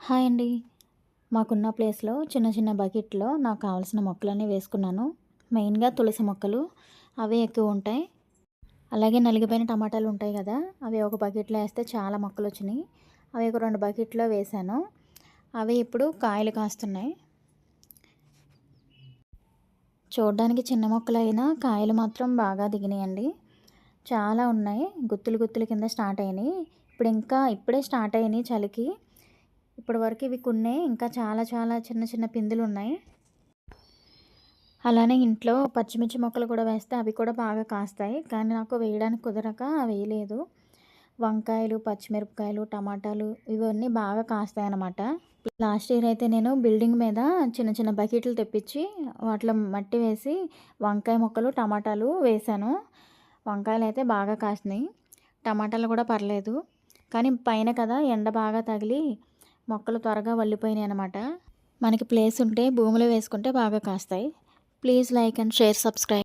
Hi అండి. మాకున్న ప్లేస్‌లో చిన్న చిన్న బకెట్‌లో నాకు కావాల్సిన మొక్కలన్నీ వేసుకున్నాను. మెయిన్‌గా తులసి మొక్కలు అవే ఎక్కువుంటాయి. అలాగే నలిగిపోయిన టమాటాలు ఉంటాయి గదా! అవి ఒక బకెట్‌లో ఏస్తే చాలా మొక్కలొచ్చినియి. అవి ఒక 2 బకెట్‌లో వేశాను. అవి ఇప్పుడు కాయలు కాస్తున్నాయి. చూడ్డానికి చిన్న మొక్కలైనా కాయలు మాత్రం బాగా దిగినియండి. చాలా ఉన్నాయి. గుత్తులు గుత్తులు కింద స్టార్ట్ అయినియి. ఇప్పుడే స్టార్ట్ అయినియి చలికి. ఇప్పటి వరకు ఇవి కొన్నే. ఇంకా చాలా చాలా చిన్న చిన్న పిందులున్నాయి. అలానే ఇంట్లో పచ్చిమిర్చి మొక్కలు కూడా వేస్తే అవి కూడా బాగా కాస్తాయి. కానీ నాకు వేయడానికి కుదరక వేయలేదు. వంకాయలు, పచ్చిమిరపకాయలు, టమాటాలు ఇవన్నీ బాగా కాస్తాయన్నమాట. లాస్ట్ ఇయర్ అయితే నేను బిల్డింగ్ మీద చిన్న చిన్న బకెట్లు తెప్పించి వాటిలో మట్టి వేసి వంకాయ మొక్కలు, టమాటాలు వేశాను. వంకాయలైతే బాగా కాసినాయి. టమాటాలు కూడా పర్లేదు. కానీ పైన కదా ఎండ బాగా తగిలి మొక్కలు త్వరగా వల్లిపోయినాయన్నమాట. మనకి ప్లేస్ ఉంటే భూమిలో వేసుకుంటే బాగా కాస్తాయి. Please like and share, subscribe.